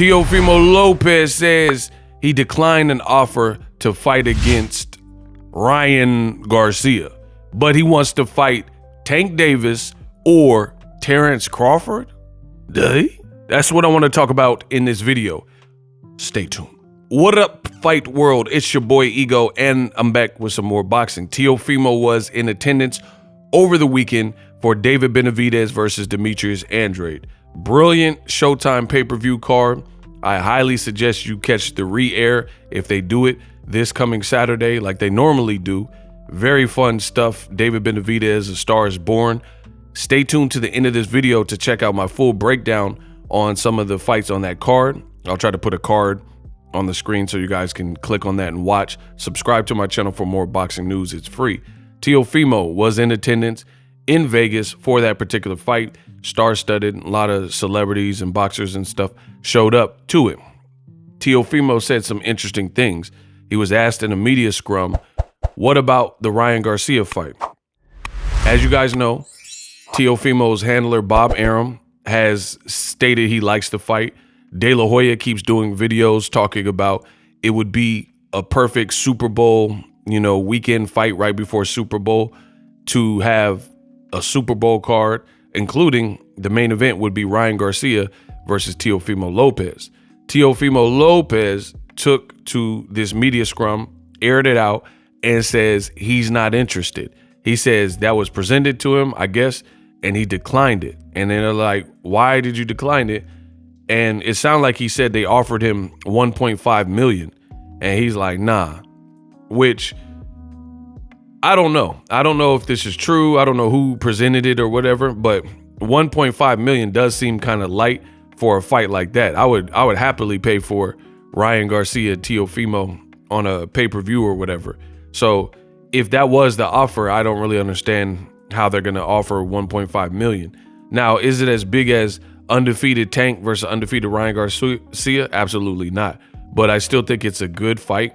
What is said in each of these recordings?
Teofimo Lopez says he declined an offer to fight against Ryan Garcia, but he wants to fight Tank Davis or Terence Crawford. That's what I want to talk about in this video. Stay tuned. What up, Fight World? It's your boy Ego, and I'm back with some more boxing. Teofimo was in attendance over the weekend for David Benavidez versus Demetrius Andrade. Brilliant Showtime pay-per-view card. I highly suggest you catch the re-air if they do it this coming Saturday like they normally do. Very fun stuff. David Benavidez, A Star Is Born. Stay tuned to the end of this video to check out my full breakdown on some of the fights on that card. I'll try to put a card on the screen so you guys can click on that and watch. Subscribe to my channel for more boxing news. It's free. Teofimo was in attendance in Vegas for that particular fight. Star-studded, a lot of celebrities and boxers and stuff showed up to it. Teofimo said some interesting things. He was asked in a media scrum, what about the Ryan Garcia fight? As you guys know, Teofimo's handler, Bob Arum, has stated he likes the fight. De La Hoya keeps doing videos talking about it would be a perfect Super Bowl, weekend fight right before Super Bowl to have a Super Bowl card, including the main event would be Ryan Garcia versus Teofimo Lopez. Teofimo Lopez took to this media scrum, aired it out, and says he's not interested. He says that was presented to him, I guess, and he declined it. And then they're like, why did you decline it? And it sounded like he said they offered him $1.5 million. And he's like, nah, which I don't know. I don't know if this is true. I don't know who presented it or whatever, but $1.5 million does seem kind of light for a fight like that. I would happily pay for Ryan Garcia, Teofimo on a pay-per-view or whatever. So if that was the offer, I don't really understand how they're going to offer $1.5 million. Now, is it as big as undefeated Tank versus undefeated Ryan Garcia? Absolutely not. But I still think it's a good fight,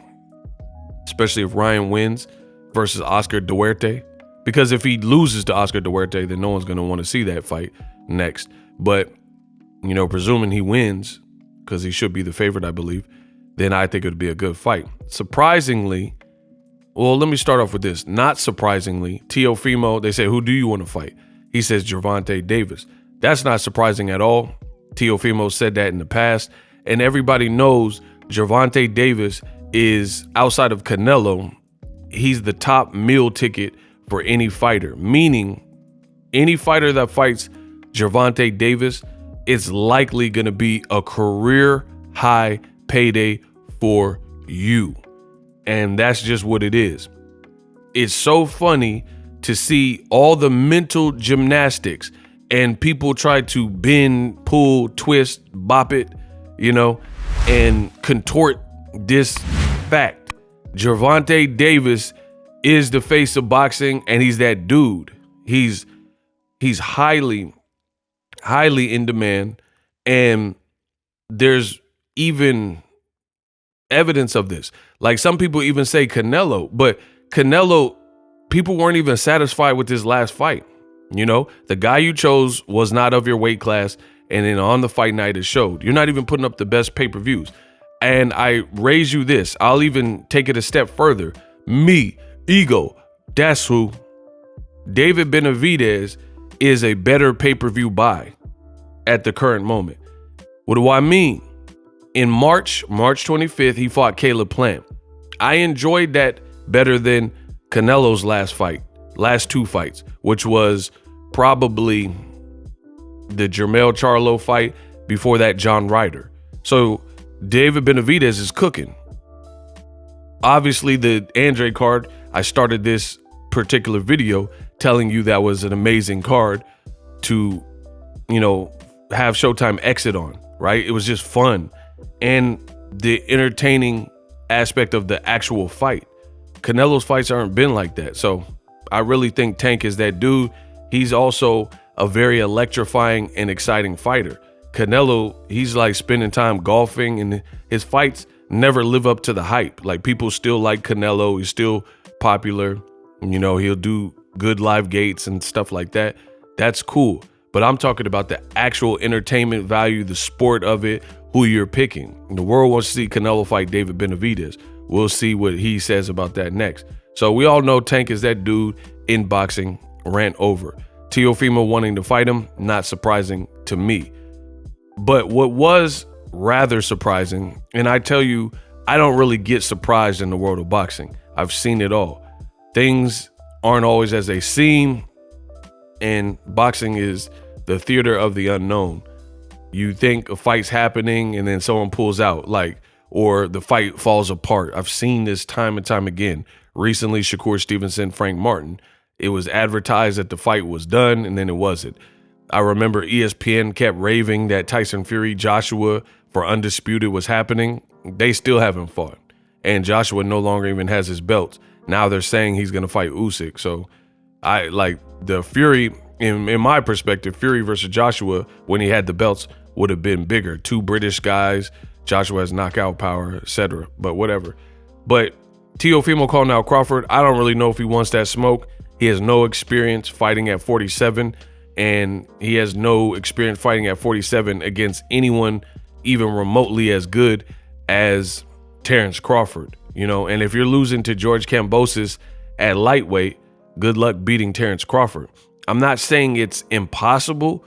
especially if Ryan wins versus Oscar Duarte. Because if he loses to Oscar Duarte, then no one's going to want to see that fight next. But, presuming he wins, because he should be the favorite, I believe, then I think it would be a good fight. Surprisingly, well, let me start off with this. Not surprisingly, Teofimo, they say, who do you want to fight? He says Gervonta Davis. That's not surprising at all. Teofimo said that in the past, and everybody knows Gervonta Davis is, outside of Canelo, he's the top meal ticket for any fighter, meaning any fighter that fights Gervonta Davis, it's likely going to be a career high payday for you. And that's just what it is. It's so funny to see all the mental gymnastics and people try to bend, pull, twist, bop it, and contort this fact. Gervonta Davis is the face of boxing, and he's that dude. He's highly in demand, and there's even evidence of this. Like, some people even say Canelo, but Canelo, people weren't even satisfied with his last fight. The guy you chose was not of your weight class, and then on the fight night it showed. You're not even putting up the best pay-per-views. And I raise you this. I'll even take it a step further. Me, Ego, that's who. David Benavidez is a better pay-per-view buy at the current moment. What do I mean? In March 25th, he fought Caleb Plant. I enjoyed that better than Canelo's last two fights, which was probably the Jermell Charlo fight, before that John Ryder. So David Benavidez is cooking. Obviously, the Andrade card, I started this particular video telling you that was an amazing card to, have Showtime exit on, right? It was just fun. And the entertaining aspect of the actual fight. Canelo's fights aren't been like that. So I really think Tank is that dude. He's also a very electrifying and exciting fighter. Canelo, he's like spending time golfing, and his fights never live up to the hype. Like, people still like Canelo. He's still popular. He'll do good live gates and stuff like that. That's cool. But I'm talking about the actual entertainment value, the sport of it, who you're picking. The world wants to see Canelo fight David Benavidez. We'll see what he says about that next. So we all know Tank is that dude in boxing, ran over. Teofimo wanting to fight him, not surprising to me. But what was rather surprising, and I tell you, I don't really get surprised in the world of boxing. I've seen it all. Things aren't always as they seem, and boxing is the theater of the unknown. You think a fight's happening and then someone pulls out, or the fight falls apart. I've seen this time and time again. Recently, Shakur Stevenson, Frank Martin. It was advertised that the fight was done, and then it wasn't. I remember ESPN kept raving that Tyson Fury, Joshua for Undisputed was happening. They still haven't fought. And Joshua no longer even has his belts. Now they're saying he's going to fight Usyk. So I like the Fury, in my perspective, Fury versus Joshua, when he had the belts, would have been bigger. Two British guys. Joshua has knockout power, etc. But whatever. But Teofimo calling out Crawford. I don't really know if he wants that smoke. He has no experience fighting at 47, and he has no experience fighting at 47 against anyone even remotely as good as Terence Crawford, and if you're losing to George Kambosos at lightweight, good luck beating Terence Crawford. I'm not saying it's impossible,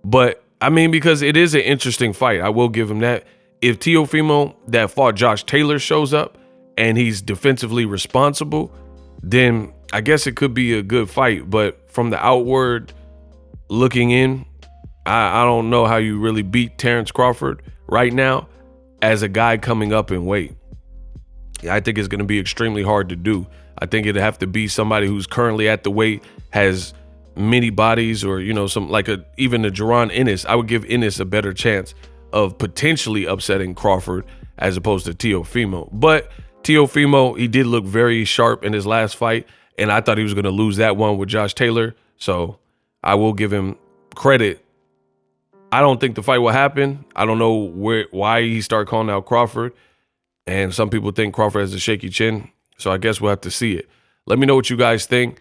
but I mean, because it is an interesting fight. I will give him that. If Teofimo that fought Josh Taylor shows up and he's defensively responsible, then I guess it could be a good fight. But from the outward looking in, I don't know how you really beat Terence Crawford right now as a guy coming up in weight. I think it's going to be extremely hard to do. I think it'd have to be somebody who's currently at the weight, has many bodies, or some even a Jaron Ennis. I would give Ennis a better chance of potentially upsetting Crawford as opposed to Teofimo. But Teofimo, he did look very sharp in his last fight, and I thought he was going to lose that one with Josh Taylor. So I will give him credit. I don't think the fight will happen. I don't know why he started calling out Crawford. And some people think Crawford has a shaky chin. So I guess we'll have to see it. Let me know what you guys think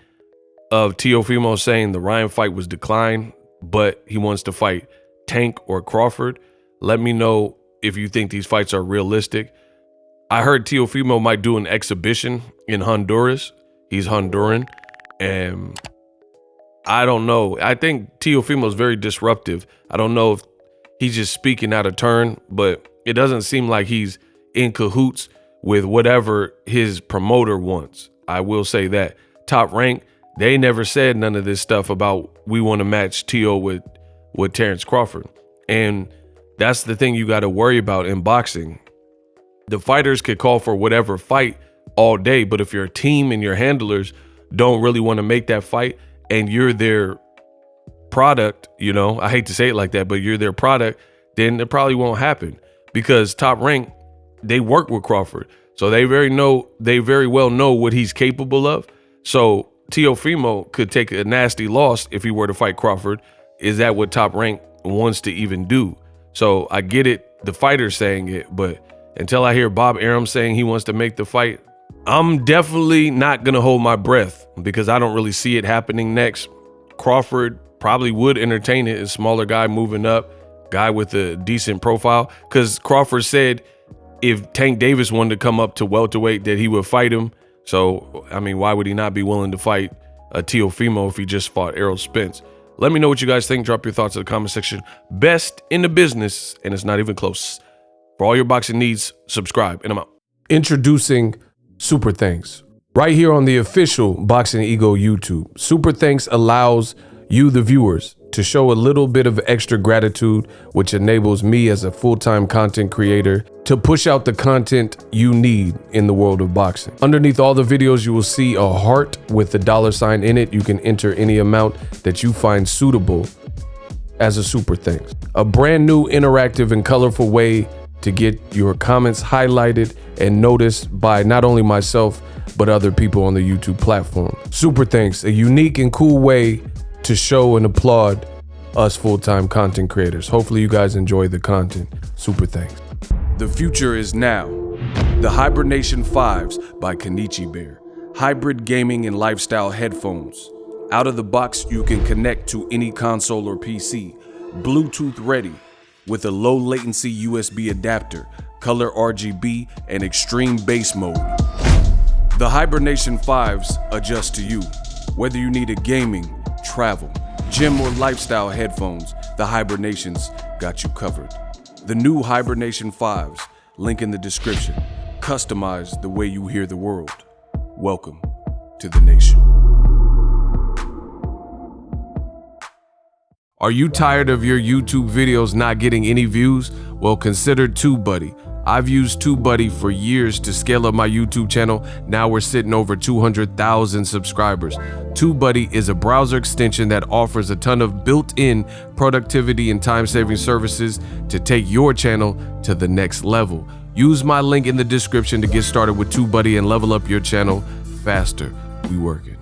of Teofimo saying the Ryan fight was declined, but he wants to fight Tank or Crawford. Let me know if you think these fights are realistic. I heard Teofimo might do an exhibition in Honduras. He's Honduran. And I don't know. I think Teofimo is very disruptive. I don't know if he's just speaking out of turn, but it doesn't seem like he's in cahoots with whatever his promoter wants. I will say that. Top Rank, they never said none of this stuff about we want to match Teo with Terence Crawford. And that's the thing you got to worry about in boxing. The fighters could call for whatever fight all day, but if your team and your handlers don't really want to make that fight and you're their product, I hate to say it like that, but you're their product, then it probably won't happen, because Top Rank, they work with Crawford. So they very well know what he's capable of. So Teofimo could take a nasty loss if he were to fight Crawford. Is that what Top Rank wants to even do? So I get it, the fighter's saying it, but until I hear Bob Arum saying he wants to make the fight, I'm definitely not going to hold my breath, because I don't really see it happening next. Crawford probably would entertain it. A smaller guy moving up, guy with a decent profile, because Crawford said if Tank Davis wanted to come up to welterweight that he would fight him. So, I mean, why would he not be willing to fight a Teofimo if he just fought Errol Spence? Let me know what you guys think. Drop your thoughts in the comment section. Best in the business, and it's not even close. For all your boxing needs, subscribe, and I'm out. Introducing Super Thanks. Right here on the official Boxing Ego YouTube. Super Thanks allows you, the viewers, to show a little bit of extra gratitude, which enables me as a full-time content creator to push out the content you need in the world of boxing. Underneath all the videos, you will see a heart with the $sign in it. You can enter any amount that you find suitable as a super thanks. A brand new, interactive, and colorful way to get your comments highlighted and noticed by not only myself, but other people on the YouTube platform. Super thanks, a unique and cool way to show and applaud us full-time content creators. Hopefully you guys enjoy the content. Super thanks. The future is now. The Hibernation 5s by Kenichi Bear. Hybrid gaming and lifestyle headphones. Out of the box, you can connect to any console or PC. Bluetooth ready. with a low latency USB adapter, color RGB, and extreme bass mode. The Hibernation 5s adjust to you. Whether you need a gaming, travel, gym, or lifestyle headphones, the Hibernations got you covered. The new Hibernation 5s, link in the description. Customize the way you hear the world. Welcome to the nation. Are you tired of your YouTube videos not getting any views? Well, consider TubeBuddy. I've used TubeBuddy for years to scale up my YouTube channel. Now we're sitting over 200,000 subscribers. TubeBuddy is a browser extension that offers a ton of built-in productivity and time-saving services to take your channel to the next level. Use my link in the description to get started with TubeBuddy and level up your channel faster. We working.